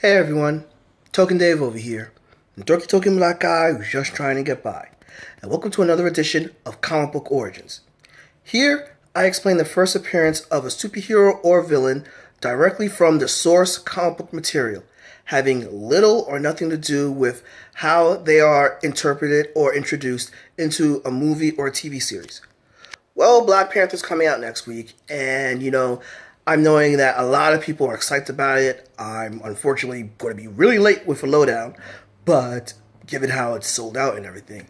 Hey everyone, Token Dave over here, the dorky token black guy who's just trying to get by. And welcome to another edition of Comic Book Origins. Here, I explain the first appearance of a superhero or villain directly from the source comic book material, having little or nothing to do with how they are interpreted or introduced into a movie or a TV series. Well, Black Panther's coming out next week, and I'm knowing that a lot of people are excited about it. I'm unfortunately going to be really late with a lowdown, but given how it's sold out and everything.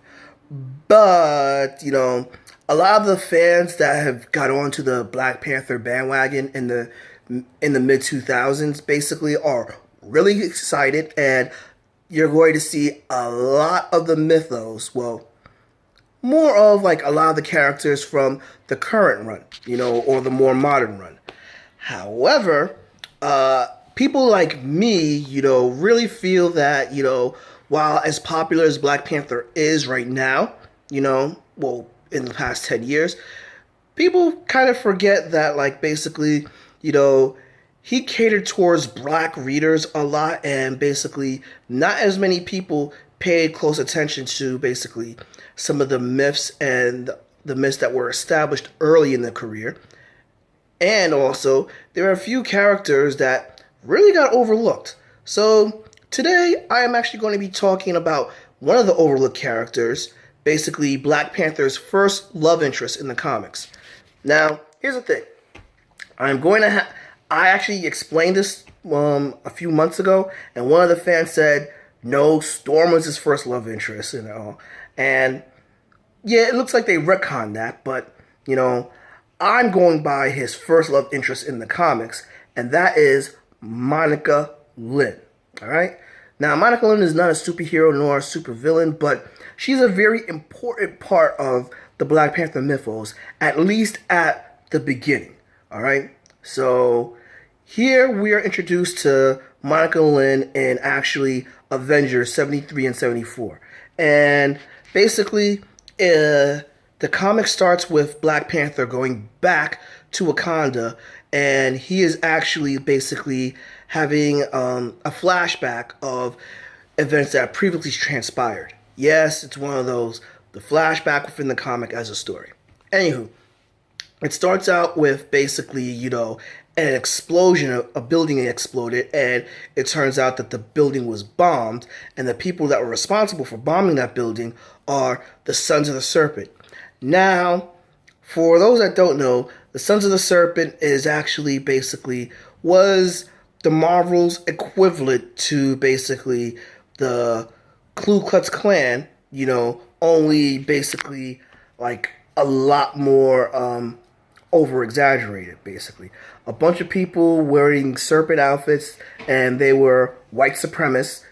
But, a lot of the fans that have got onto the Black Panther bandwagon in the mid 2000s basically are really excited, and you're going to see a lot of the mythos, well, more of like a lot of the characters from the current run, or the more modern run. However, people like me, really feel that, while as popular as Black Panther is right now, well, in the past 10 years, people kind of forget that, like, basically, he catered towards black readers a lot, and basically not as many people paid close attention to basically some of the myths and the myths that were established early in the career. And also, there are a few characters that really got overlooked. So, today I am actually going to be talking about one of the overlooked characters, basically Black Panther's first love interest in the comics. Now, here's the thing. I actually explained this a few months ago, and one of the fans said, no, Storm was his first love interest, And, yeah, it looks like they retconned that, but, I'm going by his first love interest in the comics, and that is Monica Lynne. Alright? Now, Monica Lynne is not a superhero nor a supervillain, but she's a very important part of the Black Panther mythos, at least at the beginning. Alright? So, here we are introduced to Monica Lynne in actually Avengers 73 and 74. And basically, the comic starts with Black Panther going back to Wakanda, and he is actually basically having a flashback of events that previously transpired. Yes, it's one of those, the flashback within the comic as a story. Anywho, it starts out with basically, an explosion, a building exploded, and it turns out that the building was bombed, and the people that were responsible for bombing that building are the Sons of the Serpent. Now, for those that don't know, the Sons of the Serpent is actually was the Marvel's equivalent to basically the Ku Klux Klan, only basically like a lot more over exaggerated, basically. A bunch of people wearing serpent outfits, and they were white supremacists,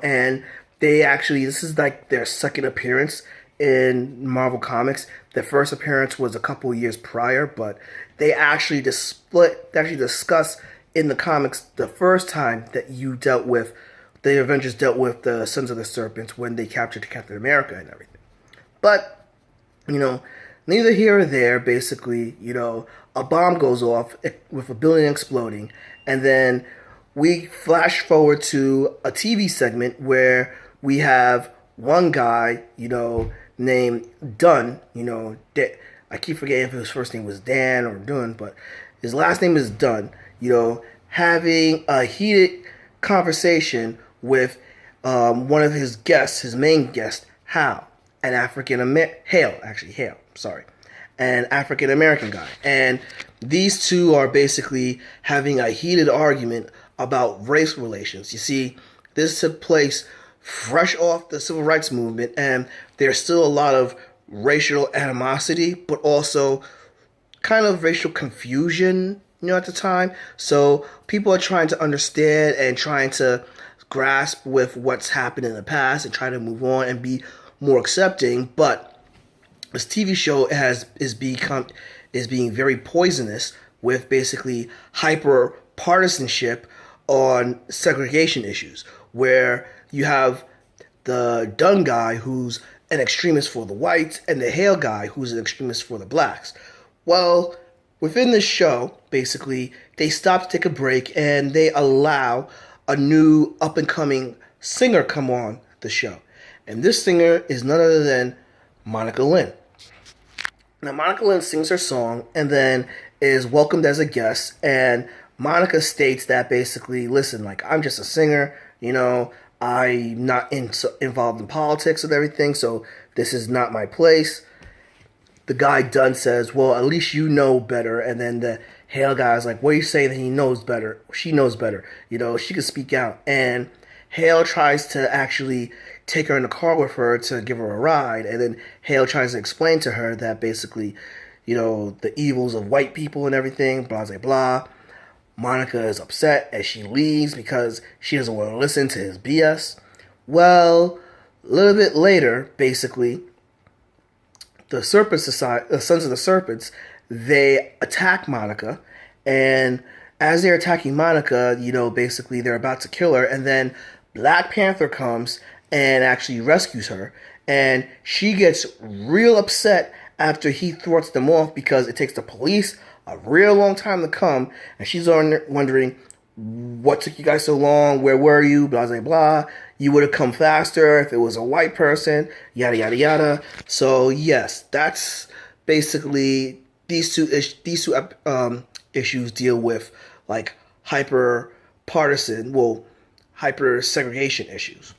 and this is like their second appearance in Marvel Comics. Their first appearance was a couple years prior, but they actually discuss in the comics the first time that the Avengers dealt with the Sons of the Serpent when they captured Captain America and everything. But, neither here or there, basically, a bomb goes off with a building exploding, and then we flash forward to a TV segment where we have one guy, named Dunn, I keep forgetting if his first name was Dan or Dunn, but his last name is Dunn, having a heated conversation with one of his guests, his main guest, Hal, an Hale, sorry, an African American guy. And these two are basically having a heated argument about race relations. You see, this took place fresh off the civil rights movement, and there's still a lot of racial animosity, but also kind of racial confusion, at the time. So people are trying to understand and trying to grasp with what's happened in the past and try to move on and be more accepting. But this TV show is being very poisonous with basically hyper partisanship on segregation issues, where you have the Dunn guy who's an extremist for the whites and the Hale guy who's an extremist for the blacks. Well, within this show, basically, they stop to take a break and they allow a new up-and-coming singer come on the show. And this singer is none other than Monica Lynne. Now, Monica Lynne sings her song and then is welcomed as a guest. And Monica states that basically, listen, like, I'm just a singer, I'm not involved in politics and everything, so this is not my place. The guy Dunn says, well, at least you know better. And then the Hale guy's like, what are you saying that he knows better? She knows better. She can speak out. And Hale tries to actually take her in the car with her to give her a ride. And then Hale tries to explain to her that basically, the evils of white people and everything, blah, blah, blah. Monica is upset as she leaves because she doesn't want to listen to his BS. Well, a little bit later, basically, the Serpent Society, the Sons of the Serpents, they attack Monica. And as they're attacking Monica, basically they're about to kill her. And then Black Panther comes and actually rescues her. And she gets real upset after he thwarts them off because it takes the police a real long time to come. And she's wondering, what took you guys so long? Where were you? Blah, blah, blah. You would have come faster if it was a white person. Yada, yada, yada. So, yes, that's basically these two issues deal with, like, hyper segregation issues,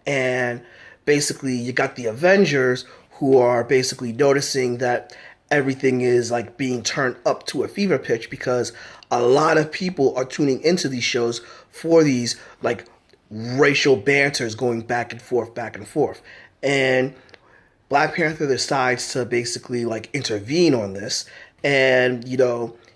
And basically you got the Avengers who are basically noticing that everything is like being turned up to a fever pitch because a lot of people are tuning into these shows for these like racial banters going back and forth. And Black Panther decides to basically like intervene on this. And,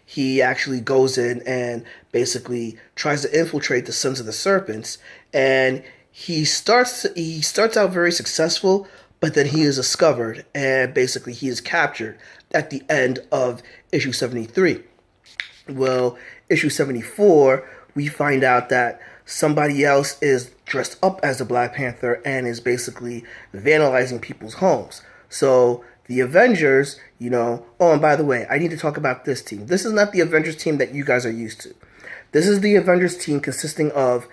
he actually goes in and basically tries to infiltrate the Sons of the Serpents. And he starts out very successful, but then he is discovered and basically he is captured at the end of issue 73. Well, issue 74, we find out that somebody else is dressed up as the Black Panther and is basically vandalizing people's homes. So the Avengers, oh, and by the way, I need to talk about this team. This is not the Avengers team that you guys are used to. This is the Avengers team consisting of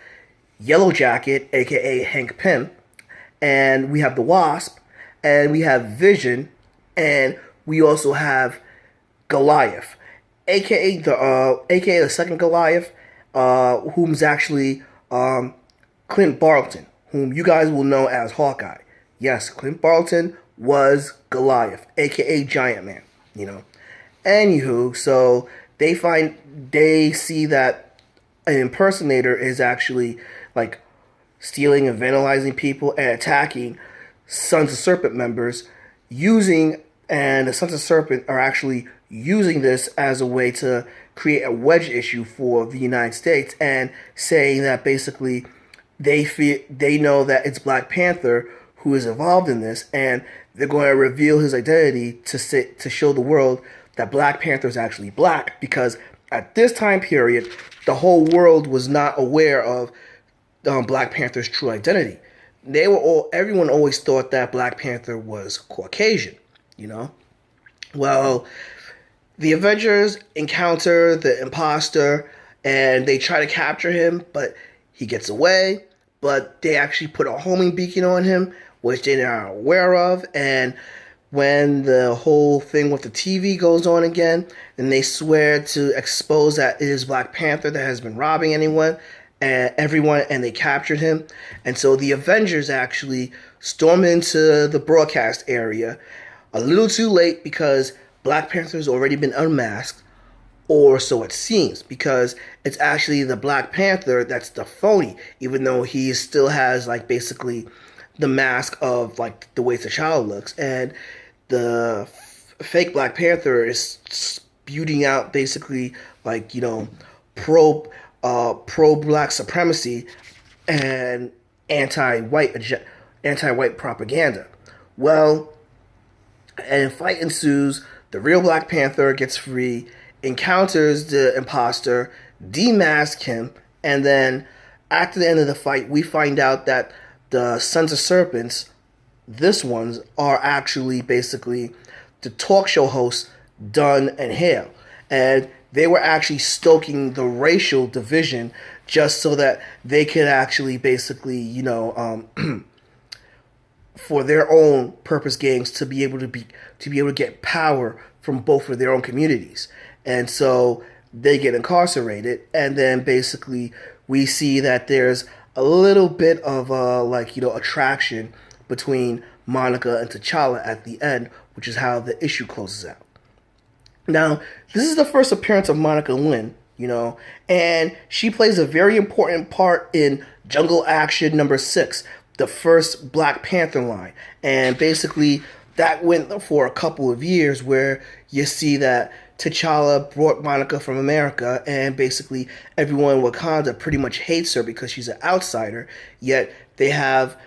Yellow Jacket, aka Hank Pym, and we have the Wasp, and we have Vision, and we also have Goliath, aka the second Goliath, whom's actually Clint Barton, whom you guys will know as Hawkeye. Yes, Clint Barton was Goliath, aka Giant Man, Anywho, so they see that an impersonator is actually like stealing and vandalizing people and attacking Sons of Serpent members and the Sons of Serpent are actually using this as a way to create a wedge issue for the United States and saying that basically they know that it's Black Panther who is involved in this, and they're going to reveal his identity to show the world that Black Panther is actually black, because at this time period, the whole world was not aware of Black Panther's true identity. Everyone always thought that Black Panther was Caucasian, Well, the Avengers encounter the imposter and they try to capture him, but he gets away. But they actually put a homing beacon on him, which they're not aware of. And when the whole thing with the TV goes on again, and they swear to expose that it is Black Panther that has been robbing everyone, and they captured him. And so the Avengers actually storm into the broadcast area a little too late because Black Panther's already been unmasked, or so it seems, because it's actually the Black Panther that's the phony, even though he still has like basically the mask of like the way T'Challa looks, and the fake Black Panther is spewing out basically like pro black supremacy and anti-white propaganda. Well, and a fight ensues. The real Black Panther gets free, encounters the imposter, demasks him, and then after the end of the fight, we find out that the Sons of Serpents, this ones, are actually basically the talk show hosts Dunn and Hale. And they were actually stoking the racial division just so that they could actually basically, for their own purpose games to be able to get power from both of their own communities. And so they get incarcerated, and then basically we see that there's a little bit of attraction between Monica and T'Challa at the end, which is how the issue closes out. Now, this is the first appearance of Monica Lynne, and she plays a very important part in Jungle Action #6, the first Black Panther line. And basically, that went for a couple of years where you see that T'Challa brought Monica from America, and basically everyone in Wakanda pretty much hates her because she's an outsider, yet they have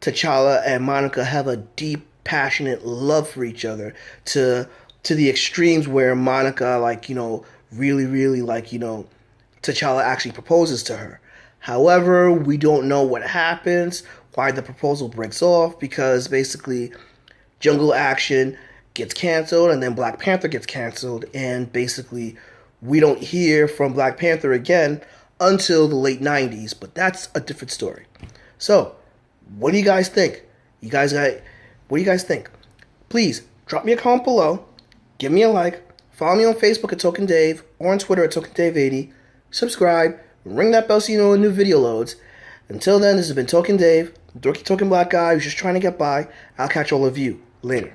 T'Challa and Monica have a deep, passionate love for each other to the extremes where Monica, really, T'Challa actually proposes to her. However, we don't know what happens, why the proposal breaks off, because basically Jungle Action gets canceled and then Black Panther gets canceled, and basically we don't hear from Black Panther again until the late 90s, but that's a different story. So, what do you guys think? What do you guys think? Please drop me a comment below, give me a like, follow me on Facebook at Token Dave, or on Twitter at Token Dave 80. Subscribe, ring that bell so you know when a new video loads. Until then, this has been Token Dave, dorky token black guy who's just trying to get by. I'll catch all of you later.